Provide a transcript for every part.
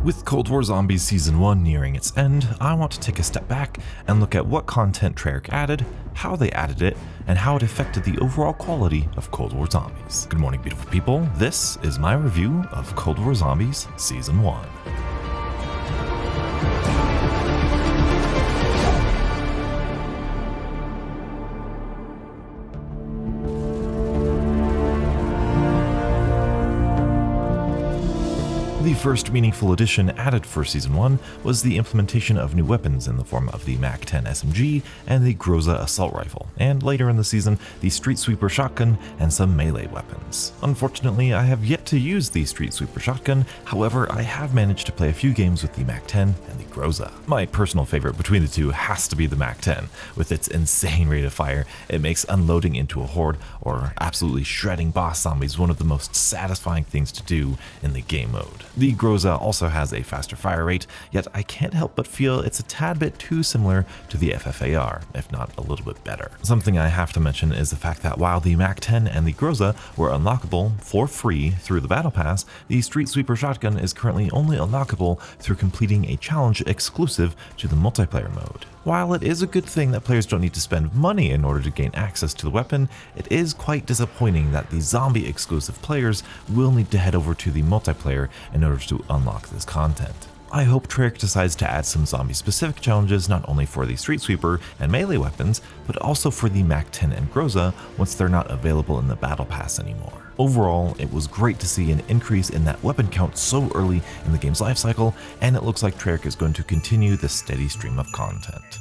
With Cold War Zombies Season 1 nearing its end, I want to take a step back and look at what content Treyarch added, how they added it, and how it affected the overall quality of Cold War Zombies. Good morning, beautiful people. This is my review of Cold War Zombies Season 1. The first meaningful addition added for Season 1 was the implementation of new weapons in the form of the MAC-10 SMG and the Groza assault rifle, and later in the season, the Street Sweeper shotgun and some melee weapons. Unfortunately, I have yet to use the Street Sweeper shotgun, however, I have managed to play a few games with the MAC-10 and the Groza. My personal favorite between the two has to be the MAC-10. With its insane rate of fire, it makes unloading into a horde or absolutely shredding boss zombies one of the most satisfying things to do in the game mode. The Groza also has a faster fire rate, yet I can't help but feel it's a tad bit too similar to the FFAR, if not a little bit better. Something I have to mention is the fact that while the MAC-10 and the Groza were unlockable for free through the Battle Pass, the Street Sweeper shotgun is currently only unlockable through completing a challenge exclusive to the multiplayer mode. While it is a good thing that players don't need to spend money in order to gain access to the weapon, it is quite disappointing that the zombie exclusive players will need to head over to the multiplayer in order to unlock this content. I hope Treyarch decides to add some zombie-specific challenges not only for the Street Sweeper and melee weapons, but also for the MAC-10 and Groza once they're not available in the Battle Pass anymore. Overall, it was great to see an increase in that weapon count so early in the game's lifecycle, and it looks like Treyarch is going to continue the steady stream of content.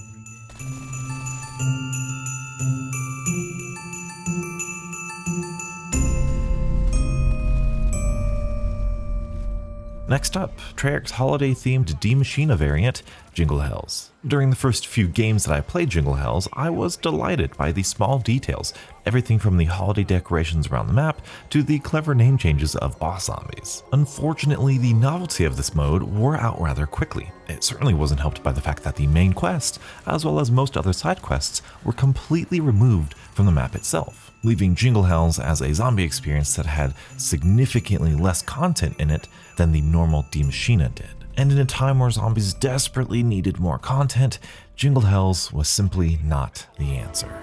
Next up, Treyarch's holiday-themed D Machina variant, Jingle Hellz. During the first few games that I played Jingle Hellz, I was delighted by the small details, everything from the holiday decorations around the map to the clever name changes of boss zombies. Unfortunately, the novelty of this mode wore out rather quickly. It certainly wasn't helped by the fact that the main quest, as well as most other side quests, were completely removed from the map itself, leaving Jingle Hellz as a zombie experience that had significantly less content in it than the normal D Machina did. And in a time where zombies desperately needed more content, Jingle Hellz was simply not the answer.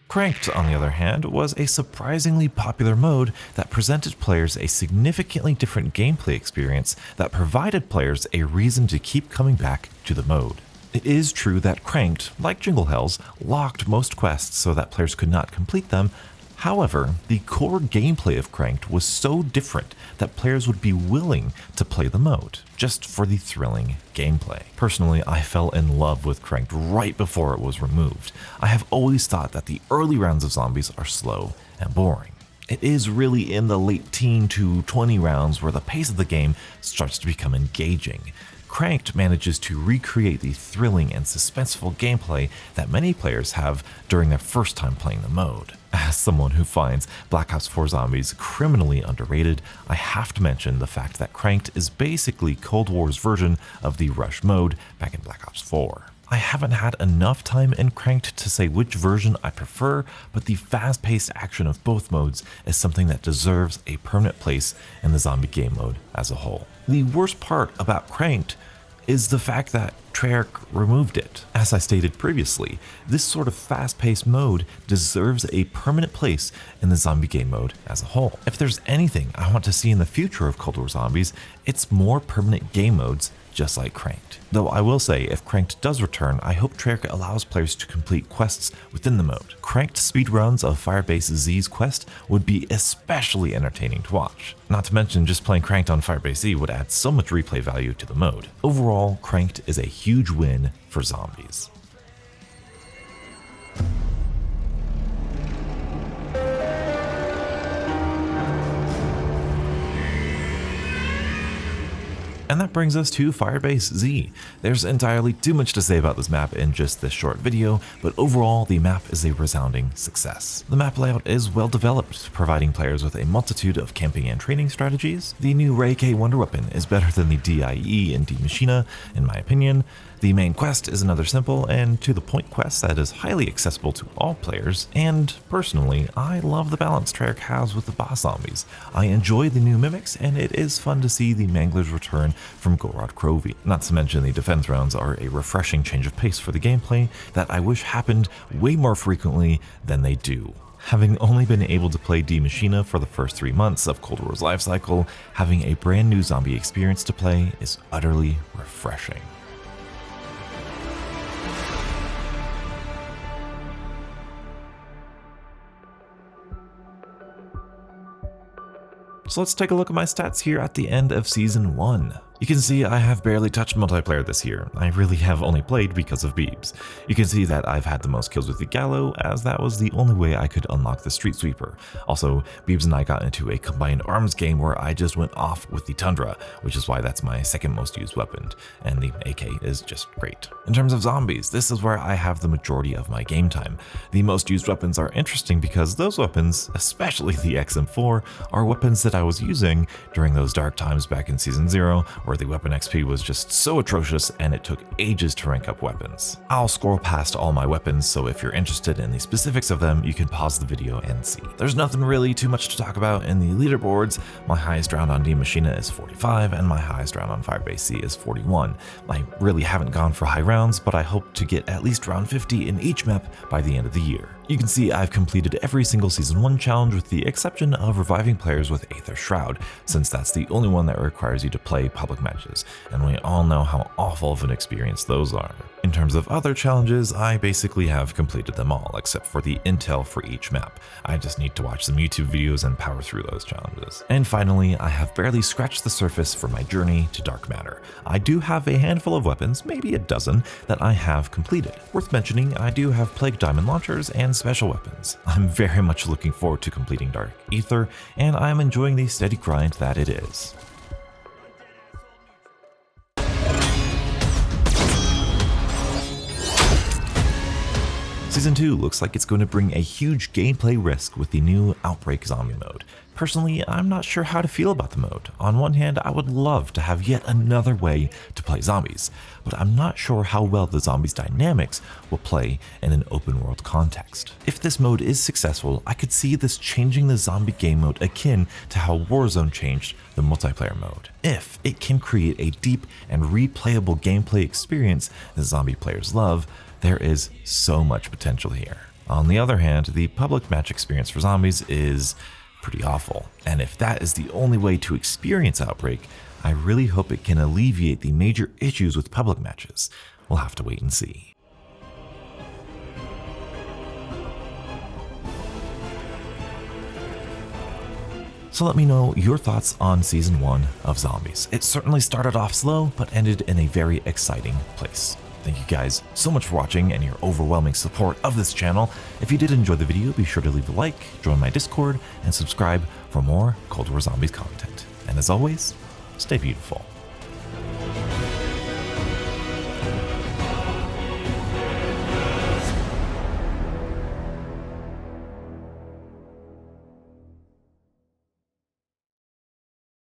Cranked, on the other hand, was a surprisingly popular mode that presented players a significantly different gameplay experience that provided players a reason to keep coming back to the mode. It is true that Cranked, like Jingle Hellz, locked most quests so that players could not complete them. However, the core gameplay of Cranked was so different that players would be willing to play the mode, just for the thrilling gameplay. Personally, I fell in love with Cranked right before it was removed. I have always thought that the early rounds of zombies are slow and boring. It is really in the late teen to 20 rounds where the pace of the game starts to become engaging. Cranked manages to recreate the thrilling and suspenseful gameplay that many players have during their first time playing the mode. As someone who finds Black Ops 4 Zombies criminally underrated, I have to mention the fact that Cranked is basically Cold War's version of the Rush mode back in Black Ops 4. I haven't had enough time in Cranked to say which version I prefer, but the fast-paced action of both modes is something that deserves a permanent place in the zombie game mode as a whole. The worst part about Cranked is the fact that Treyarch removed it. As I stated previously, this sort of fast-paced mode deserves a permanent place in the zombie game mode as a whole. If there's anything I want to see in the future of Cold War Zombies, it's more permanent game modes just like Cranked. Though I will say, if Cranked does return, I hope Treyarch allows players to complete quests within the mode. Cranked speedruns of Firebase Z's quest would be especially entertaining to watch. Not to mention, just playing Cranked on Firebase Z would add so much replay value to the mode. Overall, Cranked is a huge win for zombies. And that brings us to Firebase Z. There's entirely too much to say about this map in just this short video, but overall the map is a resounding success. The map layout is well developed, providing players with a multitude of camping and training strategies. The new Ray K Wonder Weapon is better than the DIE in D Machina, in my opinion. The main quest is another simple and to-the-point quest that is highly accessible to all players, and personally, I love the balance Treyarch has with the boss zombies. I enjoy the new mimics, and it is fun to see the Manglers return from Gorod Krovi. Not to mention the defense rounds are a refreshing change of pace for the gameplay that I wish happened way more frequently than they do. Having only been able to play D Machina for the first 3 months of Cold War's lifecycle, having a brand new zombie experience to play is utterly refreshing. So let's take a look at my stats here at the end of Season 1. You can see I have barely touched multiplayer this year. I really have only played because of Beebs. You can see that I've had the most kills with the Gallo, as that was the only way I could unlock the Street Sweeper. Also, Beebs and I got into a combined arms game where I just went off with the Tundra, which is why that's my second most used weapon, and the AK is just great. In terms of zombies, this is where I have the majority of my game time. The most used weapons are interesting because those weapons, especially the XM4, are weapons that I was using during those dark times back in Season 0, where the weapon XP was just so atrocious and it took ages to rank up weapons. I'll scroll past all my weapons, so if you're interested in the specifics of them, you can pause the video and see. There's nothing really too much to talk about in the leaderboards. My highest round on D Machina is 45 and my highest round on Firebase Z is 41. I really haven't gone for high rounds, but I hope to get at least round 50 in each map by the end of the year. You can see I've completed every single Season 1 challenge with the exception of reviving players with Aether Shroud, since that's the only one that requires you to play public matches, and we all know how awful of an experience those are. In terms of other challenges, I basically have completed them all, except for the intel for each map. I just need to watch some YouTube videos and power through those challenges. And finally, I have barely scratched the surface for my journey to Dark Matter. I do have a handful of weapons, maybe a dozen, that I have completed. Worth mentioning, I do have Plague Diamond launchers and special weapons. I'm very much looking forward to completing Dark Aether, and I'm enjoying the steady grind that it is. Season 2 looks like it's going to bring a huge gameplay risk with the new Outbreak Zombie mode. Personally, I'm not sure how to feel about the mode. On one hand, I would love to have yet another way to play zombies, but I'm not sure how well the zombies dynamics will play in an open world context. If this mode is successful, I could see this changing the zombie game mode akin to how Warzone changed the multiplayer mode. If it can create a deep and replayable gameplay experience that zombie players love, there is so much potential here. On the other hand, the public match experience for zombies is pretty awful, and if that is the only way to experience Outbreak, I really hope it can alleviate the major issues with public matches. We'll have to wait and see. So let me know your thoughts on Season 1 of Zombies. It certainly started off slow, but ended in a very exciting place. Thank you guys so much for watching and your overwhelming support of this channel. If you did enjoy the video, be sure to leave a like, join my Discord, and subscribe for more Cold War Zombies content. And as always, stay beautiful.